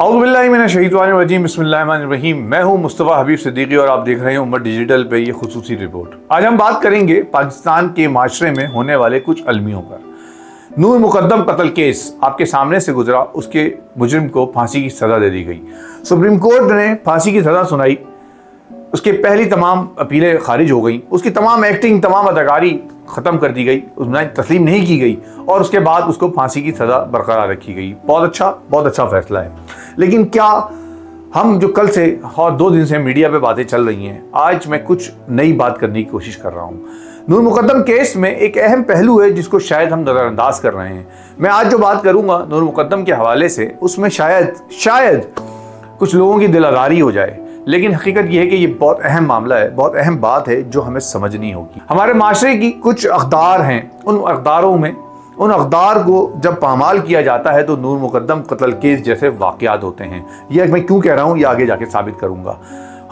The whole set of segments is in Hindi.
औज़ुबिल्लाहिमिनश्शैतानिर्रजीम बिस्मिल्लाहिर्रहमानिर्रहीम। मैं हूं मुस्तफ़ा हबीब सिद्दीकी और आप देख रहे हैं उम्मत डिजिटल पे ये खुसूसी रिपोर्ट। आज हम बात करेंगे पाकिस्तान के माशरे में होने वाले कुछ अलमियों पर। नूर मुकद्दम कत्ल केस आपके सामने से गुजरा, उसके मुजरिम को फांसी की सज़ा दे दी गई। सुप्रीम कोर्ट ने फांसी की सज़ा सुनाई, उसके पहली तमाम अपीलें खारिज हो गई, उसकी तमाम एक्टिंग, तमाम अदाकारी ख़त्म कर दी गई, उसमें तस्लीम नहीं की गई और उसके बाद उसको फांसी की सज़ा बरकरार रखी गई। बहुत अच्छा फ़ैसला है। लेकिन क्या हम जो कल से और 2 दिन से मीडिया पे बातें चल रही हैं, आज मैं कुछ नई बात करने की कोशिश कर रहा हूँ। नूर मुकद्दम केस में एक अहम पहलू है जिसको शायद हम नज़रअंदाज कर रहे हैं। मैं आज जो बात करूँगा नूर मुकद्दम के हवाले से, उसमें शायद कुछ लोगों की दिल आज़ारी हो जाए, लेकिन हकीकत यह है कि ये बहुत अहम मामला है, बहुत अहम बात है जो हमें समझनी होगी। हमारे माशरे की कुछ अक़दार हैं, उन अक़दार को जब पामाल किया जाता है तो नूर मुकद्दम कत्ल केस जैसे वाक़यात होते हैं। यह मैं क्यों कह रहा हूँ, ये आगे जाके साबित करूँगा।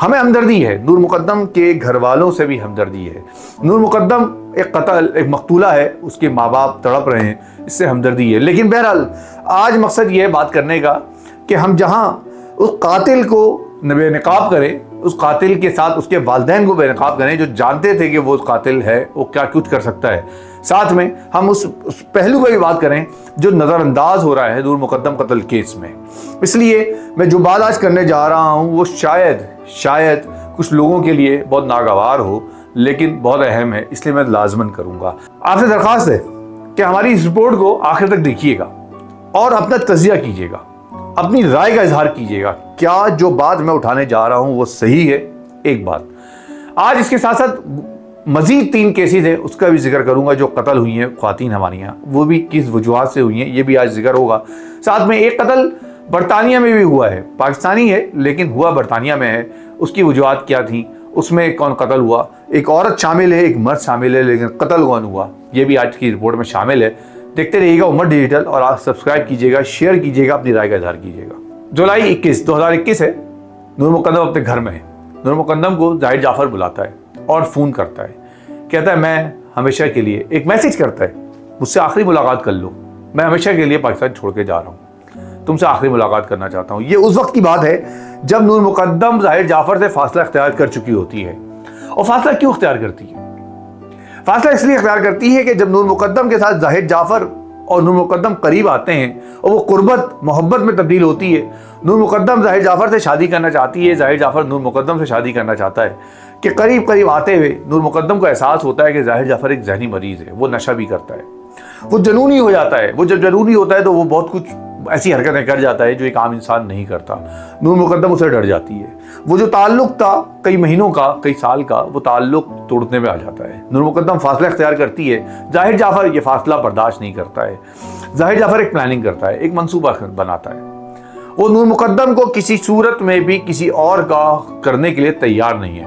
हमें हमदर्दी है, नूर मुकद्दम के घर वालों से भी हमदर्दी है। नूर मुकद्दम एक मकतूला है, उसके माँ बाप तड़प रहे हैं, इससे हमदर्दी है। लेकिन बहरहाल आज मकसद ये है बात करने का कि हम जहाँ उस कातिल को बेनकाब करें, उस कातिल के साथ उसके वालिदैन को बेनकाब करें जो जानते थे कि वो कातिल है, वो क्या कुछ कर सकता है। साथ में हम उस पहलू पर भी बात करें जो नज़रअंदाज हो रहा है नूर मुकद्दम कत्ल केस में। इसलिए मैं जो बात आज करने जा रहा हूँ वो शायद कुछ लोगों के लिए बहुत नागवार हो, लेकिन बहुत अहम है, इसलिए मैं लाजमन करूँगा। आपसे दरख्वास्त है कि हमारी इस रिपोर्ट को आखिर तक देखिएगा और अपना तजिया कीजिएगा, अपनी राय का इजहार कीजिएगा। क्या जो बात मैं उठाने जा रहा हूं वो सही है? एक बात, आज इसके साथ साथ मजीद 3 केसेस हैं, उसका भी जिक्र करूंगा जो कत्ल हुई हैं ख्वातीन हमारी यहाँ, वो भी किस वजूहात से हुई हैं ये भी आज जिक्र होगा। साथ में एक कत्ल बरतानिया में भी हुआ है, पाकिस्तानी है लेकिन हुआ बरतानिया में है, उसकी वजूहात क्या थी, उसमें कौन कत्ल हुआ, एक औरत शामिल है, एक मर्द शामिल है, लेकिन कत्ल कौन हुआ ये भी आज की रिपोर्ट में शामिल है। देखते रहिएगा उम्मत डिजिटल और आप सब्सक्राइब कीजिएगा, शेयर कीजिएगा, अपनी राय का इजहार कीजिएगा। जुलाई 21 2021 है, नूर मुकद्दम अपने घर में है। नूर मुकद्दम को जाहिर जाफर बुलाता है और फ़ोन करता है, कहता है मैं हमेशा के लिए, एक मैसेज करता है, मुझसे आखिरी मुलाकात कर लो, मैं हमेशा के लिए पाकिस्तान छोड़ के जा रहा हूँ, तुमसे आखिरी मुलाकात करना चाहता हूँ। ये उस वक्त की बात है जब नूर मुकद्दम जाहिर जाफर से फासला इख्तियार कर चुकी होती है। और फासला क्यों इख्तियार करती है? फासला इसलिए इख्तियार करती है कि जब नूर मुकद्दम के साथ जाहिर जाफर और नूर मुकद्दम करीब आते हैं और वो कुर्बत मोहब्बत में तब्दील होती है। नूर मुकद्दम जाहिर जाफर से शादी करना चाहती है, जाहिर जाफर नूर मुकद्दम से शादी करना चाहता है कि करीब आते हुए नूर मुकद्दम को एहसास होता है कि जाहिर जाफर एक जहनी मरीज़ है, वो नशा भी करता है, वो जनूनी हो जाता है। वो जब जनूनी होता है तो वो बहुत कुछ ऐसी हरकतें कर जाता है जो एक आम इंसान नहीं करता। नूर मुकद्दम उसे डर जाती है। वो जो ताल्लुक था कई महीनों का, कई साल का, वो ताल्लुक तोड़ने में आ जाता है। नूर मुकद्दम फासला इख्तियार करती है, जाहिर जाफर ये फासला बर्दाश्त नहीं करता है। जाहिर जाफर एक प्लानिंग करता है, एक मंसूबा बनाता है। वो नूर मुकद्दम को किसी सूरत में भी किसी और का करने के लिए तैयार नहीं है।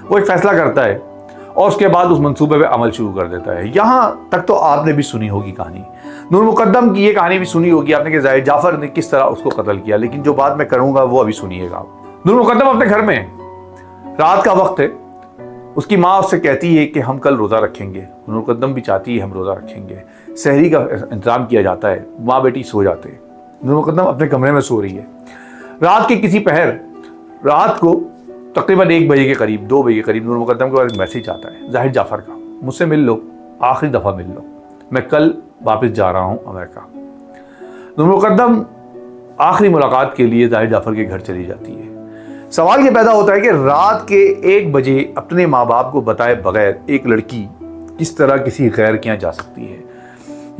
वो एक फैसला करता है और उसके बाद उस मंसूबे पे अमल शुरू कर देता है। यहाँ तक तो आपने भी सुनी होगी कहानी, नूर मुकद्दम की ये कहानी भी सुनी होगी आपने कि जाहिर जाफर ने किस तरह उसको कत्ल किया। लेकिन जो बात मैं करूँगा वो अभी सुनिएगा। नूर मुकद्दम अपने घर में, रात का वक्त है, उसकी माँ उससे कहती है कि हम कल रोज़ा रखेंगे। नूर मुकद्दम भी चाहती है हम रोज़ा रखेंगे। सहरी का इंतज़ाम किया जाता है, माँ बेटी सो जाते हैं। नूर मुकद्दम अपने कमरे में सो रही है। रात के किसी पहर, रात को तकरीबन 1 बजे के करीब, 2 बजे के करीब नूर मुकद्दम के पास मैसेज आता है जाहिर जाफर का, मुझसे मिल लो, आखिरी दफ़ा मिल लो, मैं कल वापस जा रहा हूँ अमेरिका। नूर मुकद्दम आखिरी मुलाकात के लिए जाहिर जाफर के घर चली जाती है। सवाल ये पैदा होता है कि रात के 1 बजे अपने माँ बाप को बताए बगैर एक लड़की किस तरह किसी गैर के यहाँ जा सकती है।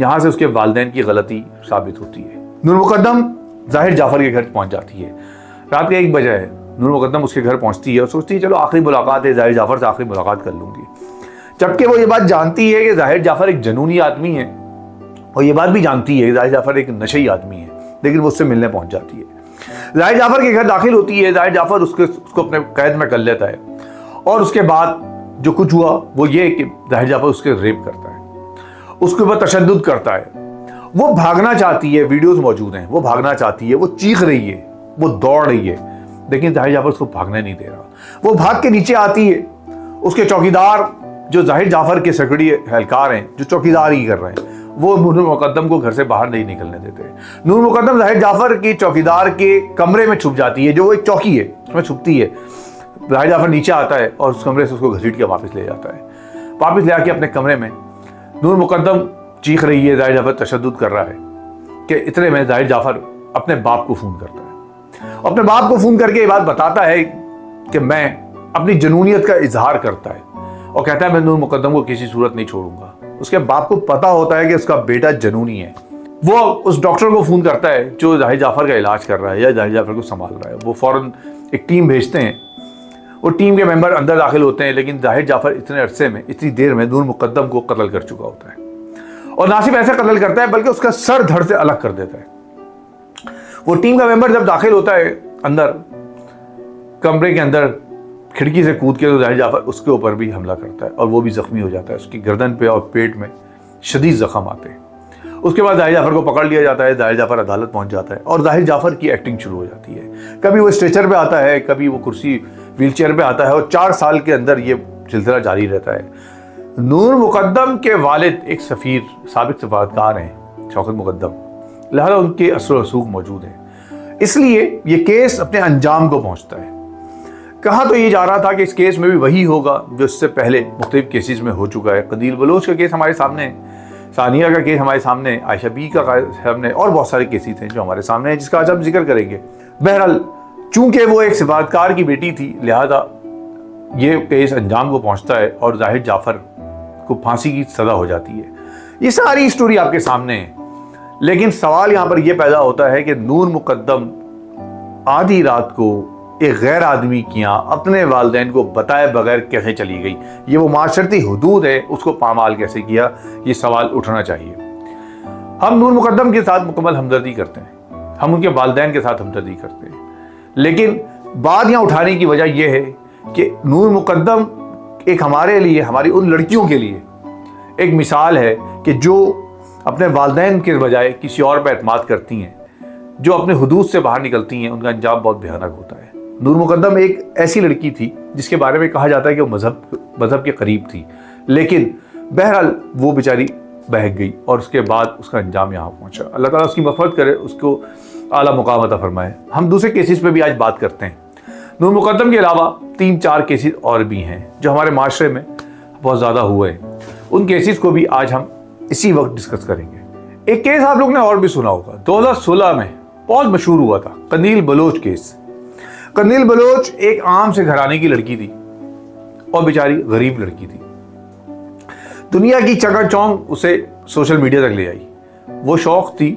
यहाँ से उसके वालिदैन की गलती साबित होती है। नूर मुकद्दम जाहिर जाफर के घर पहुँच जाती है। रात के 1 बजे है, नूर मुकद्दम उसके घर पहुँचती है और सोचती है चलो आखिरी मुलाकात है, जाहिर जाफर से आखिरी मुलाकात कर लूँगी। जबकि वो ये बात जानती है कि जाहिर जाफर एक जनूनी आदमी है और ये बात भी जानती है कि जाहिर जाफर एक नशई आदमी है, लेकिन वो उससे मिलने पहुँच जाती है। जाहिर जाफर के घर दाखिल होती है। जाहिर जाफर उसको अपने कैद में कर लेता है और उसके बाद जो कुछ हुआ वो ये कि जाहिर जाफर उसके रेप करता है, उसके ऊपर तशद्दुद करता है। वो भागना चाहती है, वीडियोस मौजूद हैं, वो भागना चाहती है, वो चीख रही है, वो दौड़ रही है, लेकिन जाहिर जाफर उसको भागने नहीं दे रहा। वो भाग के नीचे आती है, उसके चौकीदार जो जाहिर जाफर के सिक्योरिटी एहलकार हैं, जो चौकीदारी कर रहे हैं, वो नूर मुकद्दम को घर से बाहर नहीं निकलने देते। नूर मुकद्दम जाहिद जाफर की चौकीदार के कमरे में छुप जाती है, जो वो एक चौकी है उसमें छुपती है। जाहिद जाफर नीचे आता है और उस कमरे से उसको घसीट के वापस ले जाता है। वापस ले आके अपने कमरे में नूर मुकद्दम चीख रही है, जाहिद जाफर तशद्दुद कर रहा है कि इतने में जाहिद जाफर अपने बाप को फ़ोन करता है। अपने बाप को फ़ोन करके ये बात बताता है कि मैं अपनी जनूनियत का इजहार करता है और कहता है मैं नूर मुकद्दम को किसी सूरत नहीं छोड़ूंगा। उसके बाप को पता होता है कि उसका बेटा जनूनी है। वो उस डॉक्टर को फ़ोन करता है जो जाहिद जाफर का इलाज कर रहा है या जाहिद जाफर को संभाल रहा है। वो फ़ौरन एक टीम भेजते हैं। वो टीम के मेंबर अंदर दाखिल होते हैं, लेकिन जाहिद जाफर इतने अरसे में, इतनी देर में नूर मुकद्दम को कत्ल कर चुका होता है। और ना सिर्फ ऐसा कत्ल करता है बल्कि उसका सर धड़ से अलग कर देता है। वो टीम का मेंबर जब दाखिल होता है अंदर कमरे के अंदर, खिड़की से कूद के, तो जाहिद जाफर उसके ऊपर भी हमला करता है और वो भी जख्मी हो जाता है। उसकी गर्दन पे और पेट में शदीद जख्म आते हैं। उसके बाद जाहिद जाफर को पकड़ लिया जाता है। जाहिद जाफर अदालत पहुंच जाता है और जाहिद जाफर की एक्टिंग शुरू हो जाती है। कभी वो स्ट्रेचर पे आता है, कभी वो कुर्सी व्हीलचेयर पे आता है और 4 साल के अंदर ये सिलसिला जारी रहता है। नूर मुकद्दम के वालिद एक सफ़ीर, साबिक सफारतकार हैं, शौकत मुकद्दम, लिहाजा उनके असर रसूख मौजूद हैं। इसलिए ये केस अपने अंजाम को पहुंचता है। कहा तो ये जा रहा था कि इस केस में भी वही होगा जो इससे पहले मुख्तलिफ केसेस में हो चुका है। कदील बलोच का केस हमारे सामने है, सानिया का केस हमारे सामने है, आयशा बी का सामने, और बहुत सारे केसेस हैं जो हमारे सामने हैं, जिसका आज हम जिक्र करेंगे। बहरहाल चूंकि वो एक सिफारतकार की बेटी थी, लिहाजा ये केस अंजाम को पहुंचता है और जाहिद जाफर को फांसी की सज़ा हो जाती है। ये सारी स्टोरी आपके सामने है, लेकिन सवाल यहाँ पर यह पैदा होता है कि नूर मुकद्दम आधी रात को एक गैर आदमी की यहाँ अपने वालिदैन को बताए बगैर कैसे चली गई? ये वो माशरती हुदूद है, उसको पामाल कैसे किया? ये सवाल उठना चाहिए। हम नूर मुकद्दम के साथ मुकम्मल हमदर्दी करते हैं, हम उनके वालिदैन के साथ हमदर्दी करते हैं, लेकिन बात यहाँ उठाने की वजह यह है कि नूर मुकद्दम एक हमारे लिए, हमारी उन लड़कियों के लिए एक मिसाल है कि जो अपने वालिदैन के बजाय किसी और पर एतमाद करती हैं, जो अपने हुदूद से बाहर निकलती हैं, उनका अंजाम बहुत भयानक होता है। नूर मुकद्दम एक ऐसी लड़की थी जिसके बारे में कहा जाता है कि वो मजहब के करीब थी, लेकिन बहरहाल वो बेचारी बहक गई और उसके बाद उसका अंजाम यहाँ पहुँचा। अल्लाह ताला उसकी मग़फ़िरत करे, उसको आला मुक़ाम अता फरमाए। हम दूसरे केसेस पे भी आज बात करते हैं। नूर मुकद्दम के अलावा 3-4 केसेस और भी हैं जो हमारे माशरे में बहुत ज़्यादा हुए हैं। उन केसेस को भी आज हम इसी वक्त डिस्कस करेंगे। एक केस आप लोग ने और भी सुना होगा, 2016 में बहुत मशहूर हुआ था, कनील बलोच केस। कनील बलोच एक आम से घराने की लड़की थी और बेचारी गरीब लड़की थी। दुनिया की चकाचौंध उसे सोशल मीडिया तक ले आई। वो शौक थी,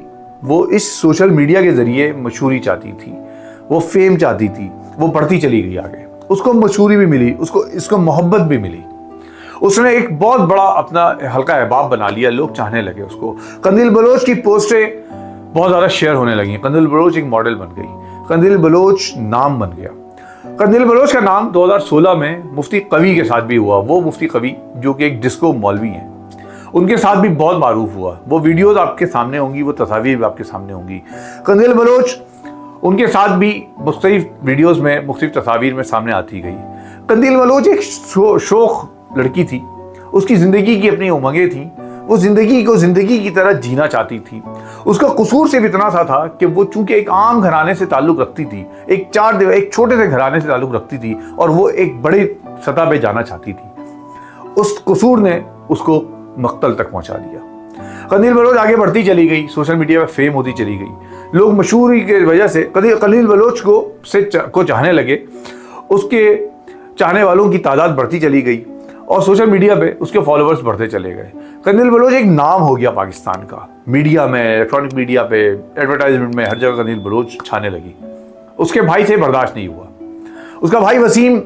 वो इस सोशल मीडिया के ज़रिए मशहूरी चाहती थी, वो फेम चाहती थी, वो बढ़ती चली गई आगे। उसको मशहूरी भी मिली, इसको मोहब्बत भी मिली। उसने एक बहुत बड़ा अपना हल्का अहबाब बना लिया, लोग चाहने लगे उसको। कनील बलोच की पोस्टें बहुत ज़्यादा शेयर होने लगी। कनील बलोच एक मॉडल बन गई, कनील बलोच नाम बन गया। कनील बलोच का नाम 2016 में मुफ्ती कवी के साथ भी हुआ। वो मुफ्ती कवी जो कि एक डिस्को मौलवी हैं, उनके साथ भी बहुत मारूफ हुआ। वो वीडियोज़ आपके सामने होंगी, वो तस्वीर भी आपके सामने होंगी। कनील बलोच उनके साथ भी मुख्तलिफ वीडियोज़ में, मुख्तलिफ तस्वीर में सामने आती गई। कनील बलोच एक शौक लड़की थी, उसकी ज़िंदगी की अपनी उमंगें थी, वो ज़िंदगी को ज़िंदगी की तरह जीना चाहती थी। उसका कसूर सिर्फ इतना सा था कि वो चूंकि एक आम घराने से ताल्लुक़ रखती थी, एक छोटे से घराने से ताल्लुक़ रखती थी और वो एक बड़ी सतह पे जाना चाहती थी। उस कसूर ने उसको मक्तल तक पहुंचा दिया। कनील बलोच आगे बढ़ती चली गई, सोशल मीडिया पर फेम होती चली गई। लोग मशहूरी की वजह से कनील बलोच को चाहने लगे, उसके चाहने वालों की तादाद बढ़ती चली गई और सोशल मीडिया पे उसके फॉलोअर्स बढ़ते चले गए। कनील बलोच एक नाम हो गया पाकिस्तान का, मीडिया में, इलेक्ट्रॉनिक मीडिया पे, एडवर्टाइजमेंट में, हर जगह कनील बलोच छाने लगी। उसके भाई से बर्दाश्त नहीं हुआ। उसका भाई वसीम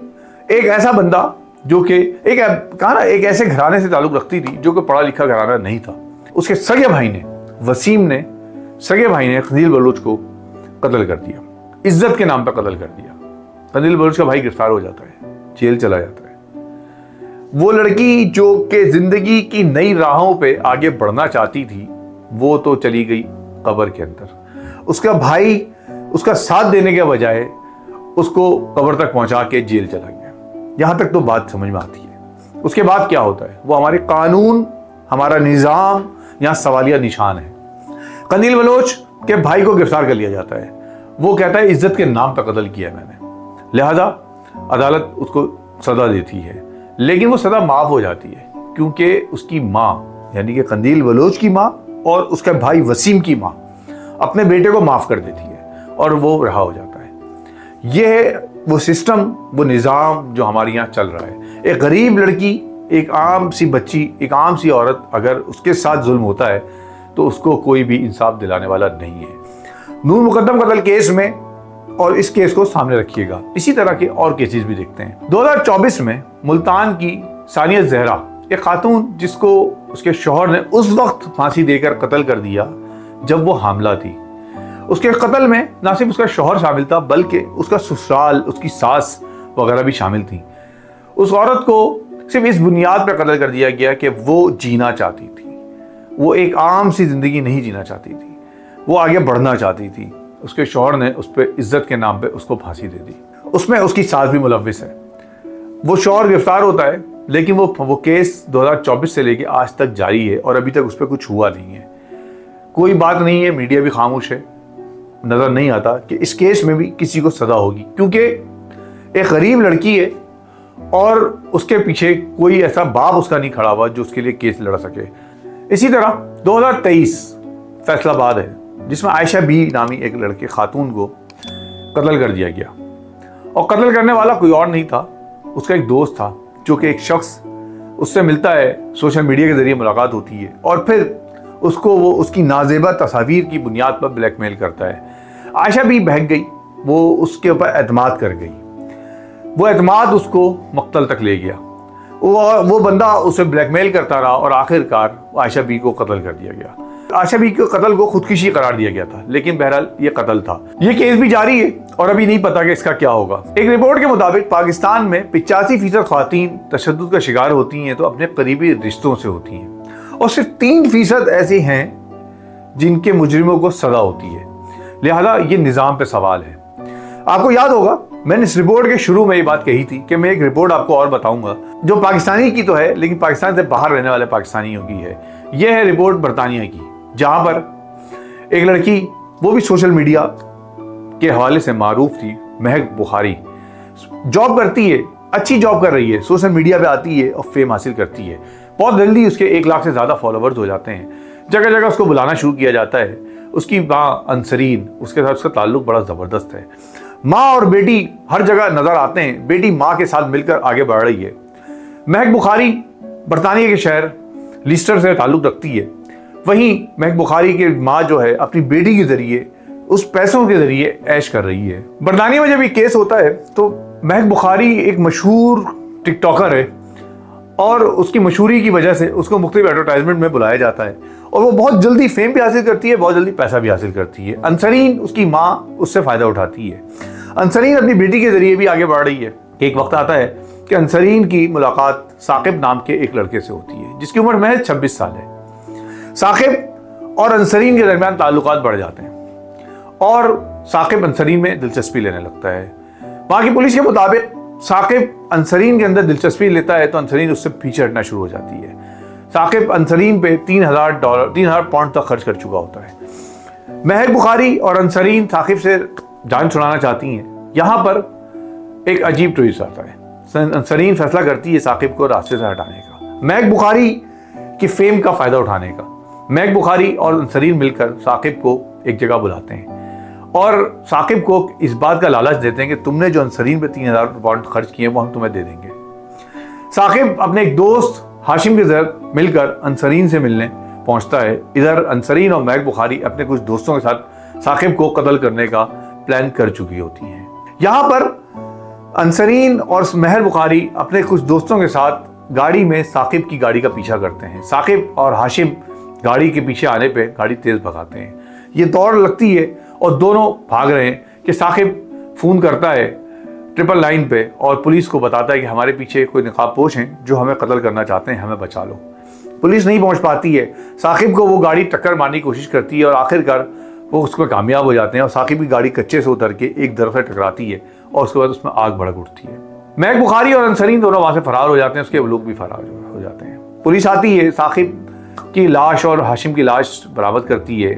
एक ऐसा बंदा जो कि एक ऐसे घराने से ताल्लुक़ रखती थी जो कि पढ़ा लिखा घराना नहीं था। उसके सगे भाई ने, वसीम ने, सगे भाई ने कनील बलोच को कत्ल कर दिया, इज्जत के नाम पर कत्ल कर दिया। कनील बलोच का भाई गिरफ्तार हो जाता है, जेल चला जाता है। वो लड़की जो कि जिंदगी की नई राहों पे आगे बढ़ना चाहती थी, वो तो चली गई कब्र के अंदर। उसका भाई उसका साथ देने के बजाय उसको कब्र तक पहुंचा के जेल चला गया। यहां तक तो बात समझ में आती है। उसके बाद क्या होता है? वो हमारे कानून, हमारा निज़ाम, यहाँ सवालिया निशान है। कंदील बलोच के भाई को गिरफ्तार कर लिया जाता है। वो कहता है इज्जत के नाम पर कत्ल किया है मैंने, लिहाजा अदालत उसको सजा देती है, लेकिन वो सजा माफ हो जाती है क्योंकि उसकी माँ यानी कि कंदील बलोच की माँ और उसका भाई वसीम की माँ अपने बेटे को माफ कर देती है और वो रहा हो जाता है। ये है वो सिस्टम, वो निज़ाम जो हमारे यहाँ चल रहा है। एक गरीब लड़की, एक आम सी बच्ची, एक आम सी औरत अगर उसके साथ जुल्म होता है तो उसको कोई भी इंसाफ दिलाने वाला नहीं है। नूर मुकद्दम कत्ल केस में और इस केस को सामने रखिएगा, इसी तरह के और केसेस भी देखते हैं। 2024 में मुल्तान की सानिया जहरा, एक खातून जिसको उसके शौहर ने उस वक्त फांसी देकर कत्ल कर दिया जब वो हामला थी। उसके कत्ल में ना सिर्फ उसका शौहर शामिल था बल्कि उसका ससुराल, उसकी सास वगैरह भी शामिल थी। उस औरत को सिर्फ इस बुनियाद पर कत्ल कर दिया गया कि वो जीना चाहती थी, वो एक आम सी जिंदगी नहीं जीना चाहती थी, वो आगे बढ़ना चाहती थी। उसके शौहर ने उस पर इज्जत के नाम पे उसको फांसी दे दी। उसमें उसकी सास भी मुलव्विस है। वो शौहर गिरफ्तार होता है, लेकिन वो केस 2024 से लेके आज तक जारी है और अभी तक उस पर कुछ हुआ नहीं है। कोई बात नहीं है, मीडिया भी खामोश है। नजर नहीं आता कि इस केस में भी किसी को सजा होगी क्योंकि एक गरीब लड़की है और उसके पीछे कोई ऐसा बाप उसका नहीं खड़ा हुआ जो उसके लिए केस लड़ सके। इसी तरह 2023 फैसलाबाद है जिसमें आयशा बी नामी एक लड़के खातून को कत्ल कर दिया गया और कत्ल करने वाला कोई और नहीं था, उसका एक दोस्त था जो कि एक शख्स उससे मिलता है, सोशल मीडिया के जरिए मुलाकात होती है और फिर उसको वो उसकी नाजेबा तस्वीर की बुनियाद पर ब्लैकमेल करता है। आयशा भी बहक गई, वो उसके ऊपर एतमाद कर गई, वो एतमाद उसको मक्तल तक ले गया। वो बंदा उसे ब्लैकमेल करता रहा और आखिरकार आयशा बी को कत्ल कर दिया गया। आयशा बी के कत्ल को खुदकुशी करार दिया गया था, लेकिन बहरहाल ये कत्ल था। ये केस भी जारी है और अभी नहीं पता कि इसका क्या होगा। एक रिपोर्ट के मुताबिक पाकिस्तान में 85% ख्वातीन तशद्दुद का शिकार होती हैं तो अपने करीबी रिश्तों से होती हैं और सिर्फ 3% ऐसे हैं जिनके मुजरिमों को सजा होती है। लिहाजा ये निज़ाम पे सवाल है। आपको याद होगा मैंने इस रिपोर्ट के शुरू में ये बात कही थी कि मैं एक रिपोर्ट आपको और बताऊंगा जो पाकिस्तानी की तो है लेकिन पाकिस्तान से बाहर रहने वाले पाकिस्तानियों की है। यह है रिपोर्ट बरतानिया की, जहां पर एक लड़की, वो भी सोशल मीडिया के हवाले से मारूफ थी, महक बुखारी, जॉब करती है, अच्छी जॉब कर रही है, सोशल मीडिया पे आती है और फेम हासिल करती है। बहुत जल्दी उसके 1 लाख से ज़्यादा फॉलोवर्स हो जाते हैं। जगह जगह उसको बुलाना शुरू किया जाता है। उसकी माँ अंसरीन, उसके साथ उसका ताल्लुक बड़ा ज़बरदस्त है। माँ और बेटी हर जगह नज़र आते हैं, बेटी माँ के साथ मिलकर आगे बढ़ रही है। महक बुखारी बरतानिया के शहर लीस्टर से ताल्लुक़ रखती है। वहीं महक बुखारी की माँ जो है अपनी बेटी के ज़रिए, उस पैसों के ज़रिए ऐश कर रही है। बरतानिया में जब ये केस होता है तो महक बुखारी एक मशहूर टिकटॉकर है और उसकी मशहूरी की वजह से उसको मुख्तलिफ एडवर्टाइजमेंट में बुलाया जाता है और वो बहुत जल्दी फेम भी हासिल करती है, बहुत जल्दी पैसा भी हासिल करती है। अंसरीन, उसकी माँ, उससे फ़ायदा उठाती है। अंसरीन अपनी बेटी के ज़रिए भी आगे बढ़ रही है। एक वक्त आता है कि अंसरीन की मुलाकात साकिब नाम के एक लड़के से होती है जिसकी उम्र महज 26 साल है। साकिब और अंसरीन के दरमियान ताल्लुकात बढ़ जाते हैं और साकिब अंसरीन में दिलचस्पी लेने लगता है। वहाँ की पुलिस के मुताबिक साकिब अंसरीन के अंदर दिलचस्पी लेता है तो अंसरीन उससे पीछे हटना शुरू हो जाती है। साकिब अंसरीन पे $3000 पाउंड तक खर्च कर चुका होता है। महक बुखारी और अंसरीन साकिब से जान छुड़ाना चाहती हैं। यहाँ पर एक अजीब ट्विस्ट आता है। अंसरीन फैसला करती है साकिब को रास्ते से हटाने का, महक बुखारी की फेम का फ़ायदा उठाने का। महक बुखारी और अंसरीन मिलकर साकिब को एक जगह बुलाते हैं और साकिब को इस बात का लालच देते हैं कि तुमने जो अंसरीन पे $3000 खर्च किए वो हम तुम्हें दे देंगे। साकिब अपने एक दोस्त हाशिम के साथ मिलकर अंसरीन से मिलने पहुंचता है। इधर अंसरीन और महक बुखारी अपने कुछ दोस्तों के साथ साकिब को कत्ल करने का प्लान कर चुकी होती हैं। यहाँ पर अंसरीन और महक बुखारी अपने कुछ दोस्तों के साथ गाड़ी में साकिब की गाड़ी का पीछा करते हैं। साकिब और हाशिम गाड़ी के पीछे आने पे गाड़ी तेज भगाते हैं। ये दौड़ लगती है और दोनों भाग रहे हैं कि साकिब फ़ोन करता है 999 पे और पुलिस को बताता है कि हमारे पीछे कोई नकाबपोश हैं जो हमें कत्ल करना चाहते हैं, हमें बचा लो। पुलिस नहीं पहुंच पाती है। साकिब को वो गाड़ी टक्कर मारने की कोशिश करती है और आखिरकार वो उसमें कामयाब हो जाते हैं और साकिब की गाड़ी कच्चे से उतर के एक दरख्त से टकराती है और उसके बाद उसमें आग भड़क उठती है। महक बुखारी और अंसरीन दोनों वहाँ से फरार हो जाते हैं, उसके लोग भी फरार हो जाते हैं। पुलिस आती है, साकिब की लाश और हाशिम की लाश बरामद करती है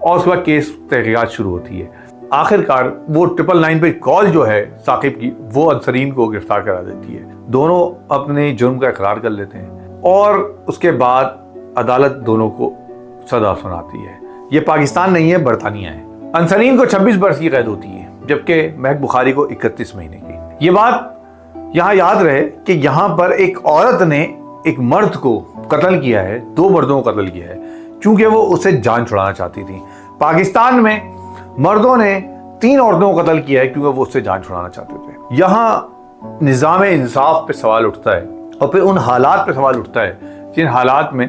और उसके बाद केस तहकीकात शुरू होती है। आखिरकार वो 999 पे कॉल जो है साकिब की, वो अंसरीन को गिरफ्तार करा देती है। दोनों अपने जुर्म का इकरार कर लेते हैं और उसके बाद अदालत दोनों को सजा सुनाती है। ये पाकिस्तान नहीं है, बरतानिया है। अंसरीन को 26 बरस की कैद होती है, जबकि महक बुखारी को 31 महीने की। ये बात यहाँ याद रहे कि यहाँ पर एक औरत ने एक मर्द को कत्ल किया है, 2 मर्दों को कत्ल किया है, क्योंकि वो उसे जान छुड़ाना चाहती थी। पाकिस्तान में मर्दों ने 3 औरतों को कत्ल किया है क्योंकि वो उससे जान छुड़ाना चाहते थे। यहाँ निज़ाम इंसाफ पे सवाल उठता है और फिर उन हालात पे सवाल उठता है जिन हालात में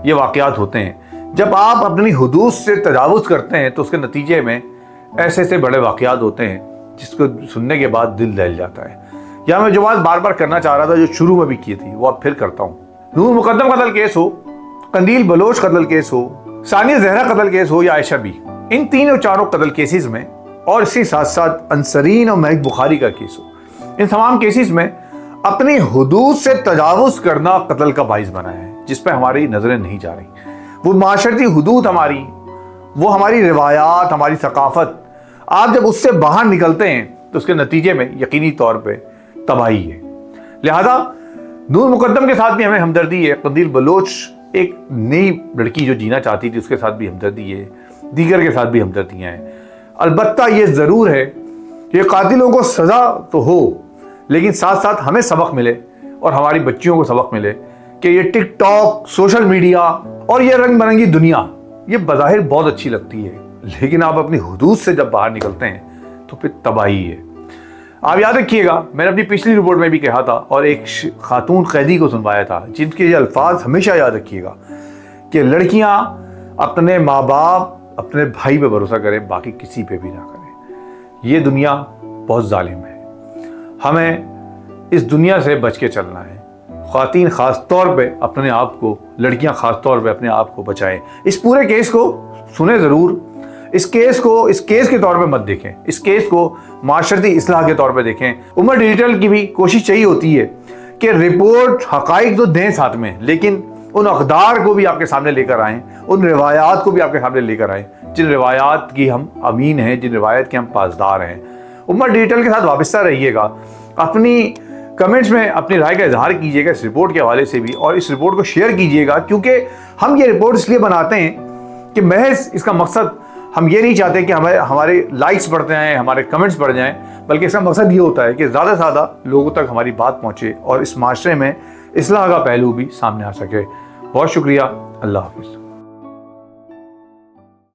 ये वाक़यात होते हैं। जब आप अपनी हुदूद से तजावुज़ करते हैं तो उसके नतीजे में ऐसे ऐसे बड़े वाक़यात होते हैं जिसको सुनने के बाद दिल दहल जाता है। या मैं जो बात बार बार करना चाह रहा था, जो शुरू में भी की थी, वो अब फिर करता हूँ। नूर मुकद्दम कत्ल केस हो, कंदील बलोच कत्ल केस हो, सानिया जहरा कत्ल केस हो या आयशा बी, इन 3 और 4 कत्ल केसेस में और इसी साथ साथ अंसरीन और महक बुखारी का केस हो, इन तमाम केसेस में अपनी हुदूद से तजावुज़ करना कत्ल का बाइस बना है, जिस पर हमारी नज़रें नहीं जा रही। वो माशरती हुदूद हमारी, वो हमारी रिवायात, हमारी सकाफत, आप जब उससे बाहर निकलते हैं तो उसके नतीजे में यकीनी तौर पर तबाही है। लिहाजा नूर मुकद्दम के साथ भी हमें हमदर्दी है, कंदील बलोच एक नई लड़की जो जीना चाहती थी उसके साथ भी हमदर्दी है, दीगर के साथ भी हमदर्दियाँ हैं। अलबत्ता ये ज़रूर है कि कातिलों को सज़ा तो हो, लेकिन साथ साथ हमें सबक मिले और हमारी बच्चियों को सबक मिले कि ये टिकटॉक, सोशल मीडिया और ये रंग बिरंगी दुनिया ये बज़ाहिर बहुत अच्छी लगती है, लेकिन आप अपनी हुदूद से जब बाहर निकलते हैं तो फिर तबाही है। आप याद रखिएगा, मैंने अपनी पिछली रिपोर्ट में भी कहा था और एक खातून कैदी को सुनवाया था, जिनके ये अल्फाज हमेशा याद रखिएगा कि लड़कियां अपने माँ बाप, अपने भाई पे भरोसा करें, बाकी किसी पे भी ना करें। ये दुनिया बहुत जालिम है, हमें इस दुनिया से बच के चलना है। ख़वातीन ख़ास तौर पे अपने आप को, लड़कियां ख़ास तौर पे अपने आप को बचाएं। इस पूरे केस को सुने ज़रूर, इस केस के तौर पे मत देखें, इस केस को माशरती इस्लाह के तौर पे देखें। उमर डिजिटल की भी कोशिश चाहिए होती है कि रिपोर्ट हक़ाइक़ तो दें साथ में, लेकिन उन अक़दार को भी आपके सामने लेकर आएँ, उन रिवायात को भी आपके सामने लेकर आएँ जिन रिवायात की हम अमीन हैं, जिन रिवायत के हम पासदार हैं। उमर डिजिटल के साथ वाबस्ता रहिएगा, अपनी कमेंट्स में अपनी राय का इजहार कीजिएगा इस रिपोर्ट के हवाले से भी, और इस रिपोर्ट को शेयर कीजिएगा, क्योंकि हम ये रिपोर्ट इसलिए बनाते हैं कि महज इसका मकसद, हम ये नहीं चाहते कि हमारे लाइक्स बढ़ते जाएँ, हमारे कमेंट्स बढ़ जाएँ, बल्कि इसका मकसद ये होता है कि ज़्यादा से ज़्यादा लोगों तक हमारी बात पहुँचे और इस माशरे में इस्लाह का पहलू भी सामने आ सके। बहुत शुक्रिया, अल्लाह हाफ़िज़।